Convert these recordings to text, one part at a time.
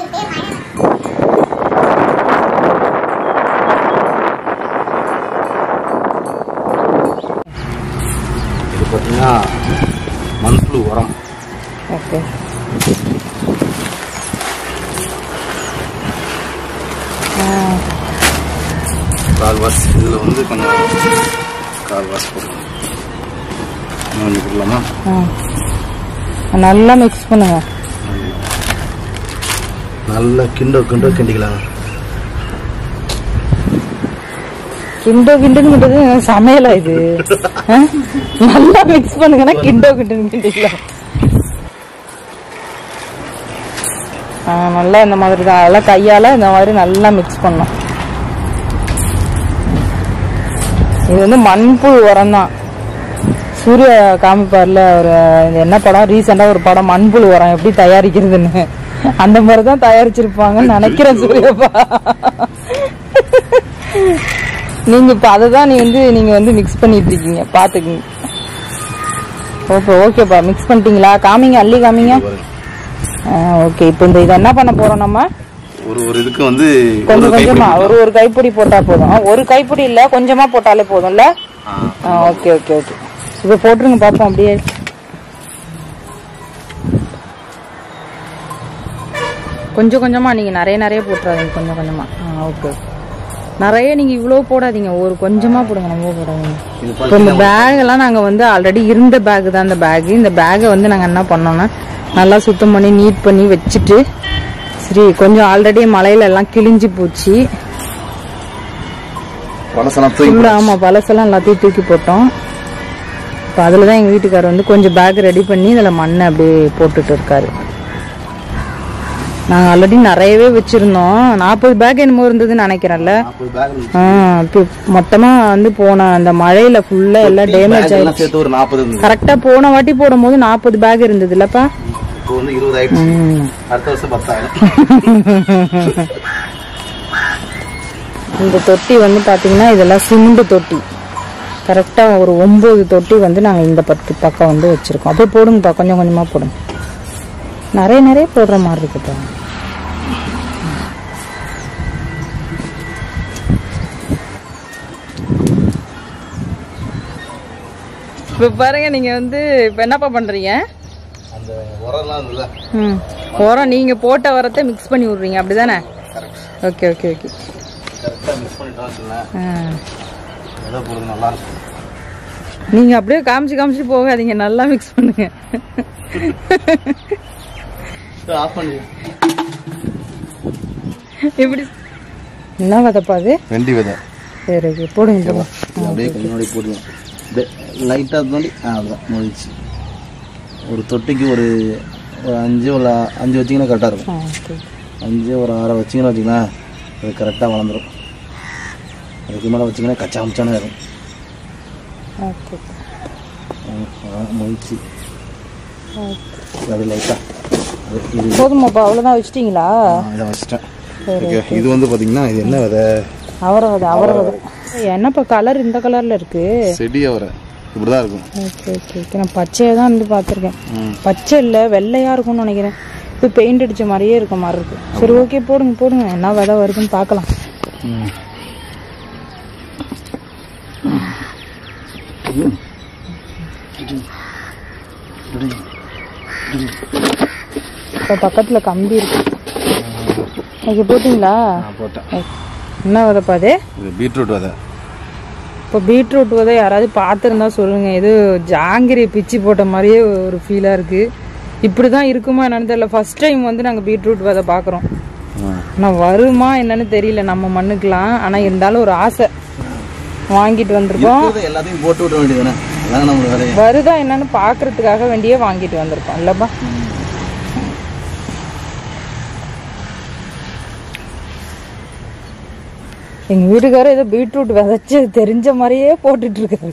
இது பார்த்தீங்கன்னா மண்புழு உரம். ஓகே. கால்வாஸ் இதில் வந்து கொஞ்சம் கால்வாஸ் போடலாம். கொஞ்சம் போடலாமா? நல்லா மிக்ஸ் பண்ணுங்க. நல்லா கிண்டிக்கலாம். கிண்டுங்கிறது சமையலா இது? நல்லா மிக்ஸ் பண்ணுங்கன்னா கிண்டிக்கலாம். நல்லா இந்த மாதிரி தான், அதெல்லாம் கையால இந்த மாதிரி நல்லா மிக்ஸ் பண்ணும். இது வந்து மண்புழு உரம் தான். சூர்யா காமிப்பார்ல ஒரு என்ன படம், ரீசெண்டா ஒரு படம், மண்புழு உரம் எப்படி தயாரிக்கிறதுன்னு, அந்த மாதிரிதான் தயாரிச்சிருப்பாங்கன்னு நினைக்கிறேன் சூர்யாப்பா. நீங்க இப்ப அததான் நீங்க வந்து மிக்ஸ் பண்ணிட்டு இருக்கீங்க, பாத்துக்குங்க. ஓகேப்பா, மிக்ஸ் பண்ணிட்டீங்களா? காமிங்க, அள்ளி காமிங்க. ஓகே. இப்போ இந்த இதை என்ன பண்ண போறோம் நம்ம? ஒரு இதுக்கு வந்து கொஞ்சம் கொஞ்சமா ஒரு கைப்பிடி போட்டா போதும். ஒரு கைப்பிடி இல்ல, கொஞ்சமா போட்டாலே போதும்ல? Okay okay okay. இப்ப போட்டுருங்க பாப்போம். அப்படியே கொஞ்சம் கொஞ்சமா, நீங்க நிறைய போட்டுறாதீங்க, கொஞ்சம் கொஞ்சமா. ஓகே. நிறைய நீங்க இவ்வளவு போடாதீங்க, ஒரு கொஞ்சமா போடுங்க, நம்ம போடாதீங்க. இப்போ இந்த பேக் எல்லாம் நாங்க வந்து ஆல்ரெடி இருந்த பேக் தான் இந்த பேக். இந்த பேக்கை வந்து நாங்க என்ன பண்ணோம்னா நல்லா சுத்தம் பண்ணி நீட் பண்ணி வச்சுட்டு, சரி கொஞ்சம் ஆல்ரெடி மழையில எல்லாம் கிழிஞ்சு போச்சு. ஆமா, பழசெல்லாம் எல்லாத்தையும் தூக்கி போட்டோம். இப்போ அதுலதான் எங்க வீட்டுக்காரர் வந்து கொஞ்சம் பேக் ரெடி பண்ணி இதுல மண்ணை அப்படியே போட்டுட்டு இருக்காரு. நாங்க ஆல்ரெடி நிறையவே வச்சிருந்தோம். 40 பேக் என்னமோ இருந்ததுன்னு நினைக்கிறேன்ல. மொத்தமா வந்து போன அந்த மழையில ஃபுல்லா எல்லாம் டேமேஜ் ஆயிடுச்சு. கரெக்டா போன வாட்டி போடும் போது 40 பேக் இருந்தது இல்லப்பா. இந்த தொட்டி வந்து பாத்தீங்கன்னா இதெல்லாம் சிமெண்ட் தொட்டி. கரெக்டா ஒரு 9 தொட்டி வந்து நாங்க இந்த பக்கம் வந்து வச்சிருக்கோம். அப்படியே போடுங்கப்பா, கொஞ்சம் கொஞ்சமா போடுங்க. நிறைய போடுற மாதிரி இருக்குப்பா. இப்ப பாருங்க, நீங்க வந்து இப்ப என்னப்பா பண்றீங்க? அந்த உரம்லாம் இல்ல, உரம் நீங்க போட்ட உரத்தை மிக்ஸ் பண்ணி விடுறீங்க, அப்படிதானே? Okay okay okay. கரெக்ட்டா மிக்ஸ் பண்ணிட்டோம்னா ஏதோ போறது நல்லா இருக்கும். நீங்க அப்படியே காமிச்சு போகாதீங்க, நல்லா மிக்ஸ் பண்ணுங்க. ஆஃப் பண்ணு. இப்படி என்ன விதைப்பா அது? வெண்டி விதை. சரி ஓகே, போடுங்க. அப்படியே கொஞ்சம் போடுங்க, லைட்டா தோண்டி. அதுதான் முடிச்சு. ஒரு தொட்டிக்கு ஒரு 5 வச்சிங்கன்னா கரெக்டாக இருக்கும். 5 ஒரு 6 வச்சிங்கன்னா வச்சிங்களேன், அது கரெக்டாக வளர்ந்துடும். அதுக்கு மேலே வச்சிங்கன்னா கச்சா முச்சானே இருக்கும். முடிச்சு அது லைட்டாக போதுமாப்பா? அவ்வளோதான் வச்சிட்டிங்களா? இதை வச்சிட்டேன். இது வந்து பார்த்தீங்கன்னா இது என்ன விதை? அவரை விதை. என்னப்பா கலர் இந்த கலரில் இருக்கு? செடி அவரை இப்படிதான் இருக்கும். Okay okay okay. நான் பச்சையாக தான் வந்து பார்த்துருக்கேன். பச்சை இல்லை, வெள்ளையாக இருக்கும்னு நினைக்கிறேன். இப்போ பெயிண்ட் அடித்த மாதிரியே இருக்க மாதிரி இருக்கு. சரி ஓகே, போடுங்க. என்ன விதை வருதுன்னு பார்க்கலாம். இப்போ பக்கத்தில் கம்பி இருக்கு. ஓகே, போட்டிங்களா? போட்டேன். என்ன விதைப்பா அது? பீட்ரூட் விதை. இப்போ பீட்ரூட் விதை யாராவது பார்த்துருந்தா சொல்லுங்க. இது ஜாங்கிரி பிச்சு போட்ட மாதிரியே ஒரு ஃபீலாக இருக்கு. இப்படி தான் இருக்குமா என்னன்னு தெரியல. ஃபர்ஸ்ட் டைம் வந்து நாங்கள் பீட்ரூட் விதை பார்க்குறோம். ஆனால் வருமா என்னன்னு தெரியல நம்ம மண்ணுக்கெலாம். ஆனால் இருந்தாலும் ஒரு ஆசை, வாங்கிட்டு வந்திருக்கோம். எல்லாத்தையும் போட்டு விட வேண்டியதுதானே, வருதா என்னன்னு பார்க்கறதுக்காக வேண்டியே வாங்கிட்டு வந்திருக்கோம் இல்லப்பா. எங்க வீட்டுக்காரர் ஏதோ பீட்ரூட் விதைச்சு தெரிஞ்ச மாதிரியே போட்டுட்டு இருக்காரு.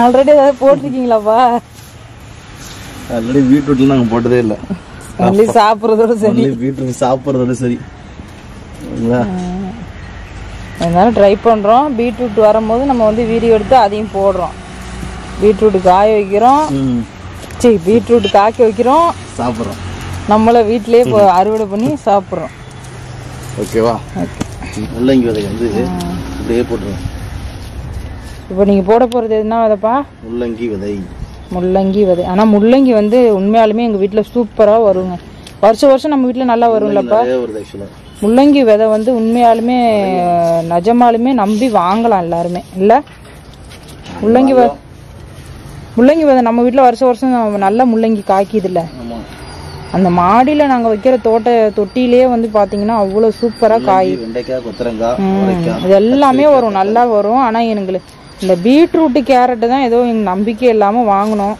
ஆல்ரெடி ஏதாவது போட்டிருக்கீங்களாப்பா? ஆல்ரெடி பீட்ரூட்ல நாங்கள் போட்டதே இல்லை. சாப்பிட்றதோட சரி, பீட்ரூட் சாப்பிட்றதோட சரி. அதனால ட்ரை பண்றோம். பீட்ரூட் வரும்போது நம்ம வந்து வீடியோ எடுத்து அதையும் போடுறோம். பீட்ரூட் காய வைக்கிறோம். சரி, பீட்ரூட் காய்க்க வைக்கிறோம், சாப்பிட்றோம், நம்மள வீட்டிலேயே அறுவடை பண்ணி சாப்பிட்றோம். ஓகேவா? முள்ளங்கி விதை வந்து இப்படியே போட்டுருவோம். இப்போ நீங்கள் போட போகிறது என்ன விதைப்பா? முள்ளங்கி விதை. முள்ளங்கி விதை. ஆனால் முள்ளங்கி வந்து உண்மையாலுமே எங்கள் வீட்டில் சூப்பராக வருங்க. வருஷம் வருஷம் நம்ம வீட்டில் நல்லா வரும்லப்பா. முள்ளங்கி விதை வந்து உண்மையாலுமே நிஜமாலுமே நம்பி வாங்கலாம் எல்லாருமே இல்லை? முள்ளங்கி விதை நம்ம வீட்டில் வருஷம் வருஷம் நல்ல முள்ளங்கி காய்க்குதுல்ல. அந்த மாடியில் நாங்கள் வைக்கிற தொட்டிலேயே வந்து பார்த்தீங்கன்னா அவ்வளோ சூப்பராக காய், இது எல்லாமே வரும், நல்லா வரும். ஆனால் எங்களுக்கு இந்த பீட்ரூட்டு கேரட்டு தான் ஏதோ எங்கள் நம்பிக்கை இல்லாமல் வாங்கினோம்.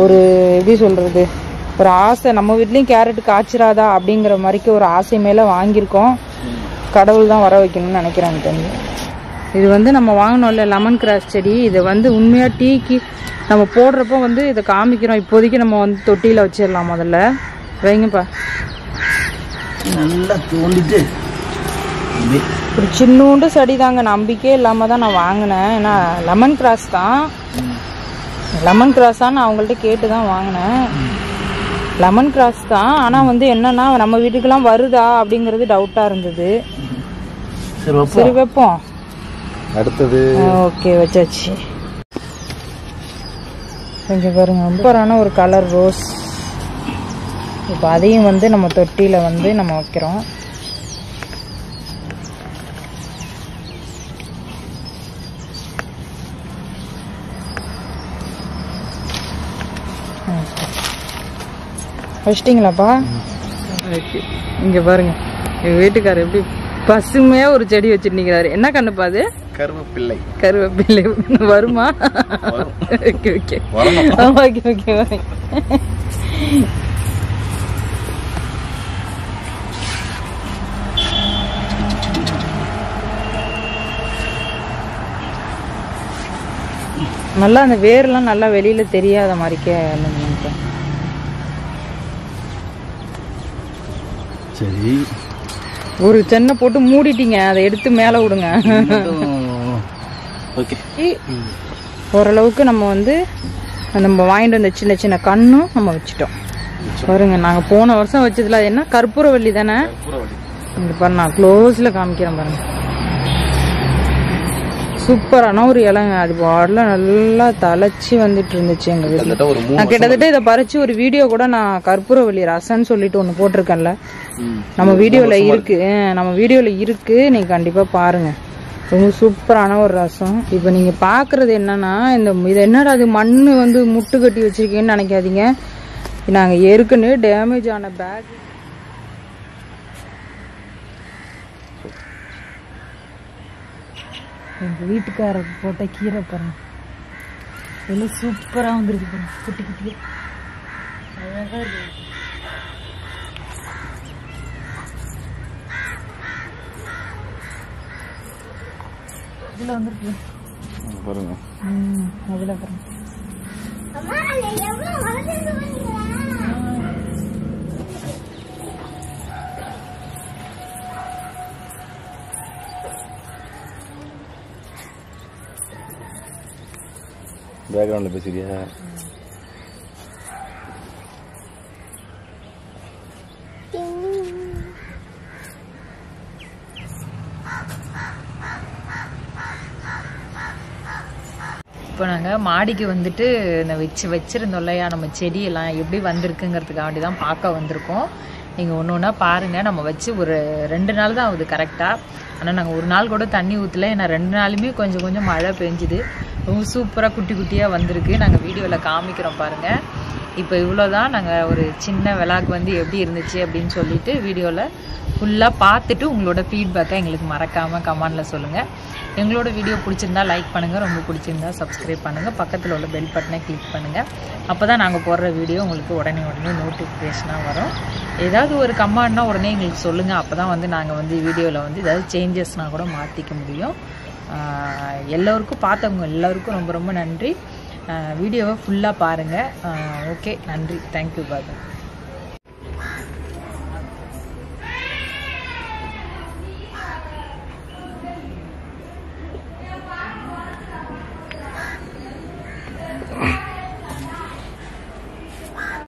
ஒரு எப்படி சொல்கிறது, ஒரு ஆசை, நம்ம வீட்லேயும் கேரட்டு காய்ச்சிராதா அப்படிங்கிற மாதிரிக்கு ஒரு ஆசை மேலே வாங்கியிருக்கோம். கடவுள் தான் வர வைக்கணும்னு நினைக்கிறாங்க தம்பி. இது வந்து நம்ம வாங்கினோம்ல லெமன் கிராஸ் செடி, இதை வந்து உண்மையாக டீக்கு நம்ம போடுறப்போ வந்து இதை காமிக்கிறோம். இப்போதைக்கு நம்ம வந்து தொட்டியில் வச்சிடலாம். முதல்ல வைங்கப்பா. நல்லா தோண்டிட்டு ஒரு சின்னூண்டு செடி தாங்க, நம்பிக்கையே இல்லாமல் தான் நான் வாங்கினேன். ஏன்னா லெமன் கிராஸ் தான், லெமன் கிராஸ் தான் நான் அவங்கள்ட்ட கேட்டு தான் வாங்கினேன். லெமன் கிராஸ் தான், ஆனால் வந்து என்னன்னா நம்ம வீட்டுக்கெல்லாம் வருதா அப்படிங்கிறது டவுட்டாக இருந்தது. சரி வைப்போம். அடுத்தது ஓகே வச்சாச்சு. கொஞ்சம் பாருங்க, சூப்பரான ஒரு கலர் ரோஸ். இப்போ அதையும் வந்து நம்ம தொட்டியில் வந்து நம்ம வைக்கிறோம். வச்சிட்டிங்களாப்பா? இங்கே பாருங்க, எங்கள் வீட்டுக்காரர் எப்படி பசுமையாக ஒரு செடி வச்சுருந்தீங்கிறாரு. என்ன கண்ணுப்பா அது? கருவேப்பிள்ளை. கருவேப்பிள்ளை வருமா? Okay okay okay okay. நல்லா அந்த வேர்லாம் நல்லா வெளியில தெரியாத மாதிரிக்கே நினைக்கிறேன். சரி, ஒரு சென்னை போட்டு மூடிட்டீங்க, அதை எடுத்து மேலே விடுங்க. ஓகே. ஓரளவுக்கு நம்ம வந்து நம்ம வாங்கிட்டு வந்த சின்ன சின்ன கண்ணும் நம்ம வச்சுட்டோம். பாருங்க, நாங்கள் போன வருஷம் வச்சதுல அது என்ன கற்பூரவள்ளி தானே? இங்கே பாருங்க, நான் க்ளோஸில் காமிக்கிறேன் பாருங்க. சூப்பரான ஒரு இலைங்க, அது பாடல நல்லா தலைச்சி வந்துட்டு இருந்துச்சு எங்க வீட்டுல. நான் கிட்டத்தட்ட இதை பறிச்சு ஒரு வீடியோ கூட நான் கற்பூரவள்ளி ரசம்னு சொல்லிட்டு ஒண்ணு போட்டிருக்கேன்ல, நம்ம வீடியோல இருக்கு, நீங்க கண்டிப்பா பாருங்க. ரொம்ப சூப்பரான ஒரு ரசம். இப்போ நீங்க பாக்குறது என்னன்னா, இது என்னடா அது மண்ணு வந்து முட்டு கட்டி வச்சிருக்கீங்கன்னு நினைக்காதீங்க. நாங்க ஏற்கனவே டேமேஜ் ஆன பேக், எங்க வீட்டுக்காரருக்கு போட்ட கீரை பாருங்க, எல்லாம் சூப்பரா வந்துருக்கு பாருங்க, குட்டி குட்டியா அழகா இருக்கு. இதுல வந்துருக்கு பாருங்க. அதுல பாருங்க. பேக்ரவுண்ட்ல பேசுறியா? இப்போ நாங்கள் மாடிக்கு வந்துட்டு இந்த வச்சிருந்தோம் இல்லையா நம்ம செடியெல்லாம் எப்படி வந்திருக்குங்கிறதுக்காண்டி தான் பார்க்க வந்திருக்கோம். நீங்கள் ஒன்று ஒன்றா பாருங்கள். நம்ம வச்சு ஒரு 2 நாள் தான் ஆகுது கரெக்டாக. ஆனால் நாங்கள் ஒரு நாள் கூட தண்ணி ஊற்றல, ஏன்னா 2 நாளுமே கொஞ்சம் கொஞ்சம் மழை பெஞ்சுது. ரொம்ப சூப்பராக குட்டி குட்டியாக வந்திருக்கு. நாங்கள் வீடியோவில் காமிக்கிறோம் பாருங்கள். இப்போ இவ்வளோ தான். நாங்கள் ஒரு சின்ன விளாக் வந்து எப்படி இருந்துச்சு அப்படின்னு சொல்லிட்டு வீடியோவில் ஃபுல்லாக பார்த்துட்டு உங்களோட ஃபீட்பேக்கை எங்களுக்கு மறக்காமல் கமெண்டில் சொல்லுங்கள். எங்களோட வீடியோ பிடிச்சிருந்தா லைக் பண்ணுங்கள், ரொம்ப பிடிச்சிருந்தா சப்ஸ்கிரைப் பண்ணுங்கள், பக்கத்தில் உள்ள பெல் பட்டனை கிளிக் பண்ணுங்கள். அப்போ தான் நாங்கள் போடுற வீடியோ உங்களுக்கு உடனே நோட்டிஃபிகேஷனாக வரும். ஏதாவது ஒரு கமெண்ட்னா உடனே எங்களுக்கு சொல்லுங்கள். அப்போ தான் வந்து நாங்கள் வந்து வீடியோவில் வந்து ஏதாவது சேஞ்சஸ்னால் கூட மாற்றிக்க முடியும். எல்லோருக்கும் பார்த்தவங்க எல்லோருக்கும் ரொம்ப ரொம்ப நன்றி. வீடியோவை ஃபுல்லாக பாருங்கள். ஓகே, நன்றி, தேங்க்யூ, பாய்.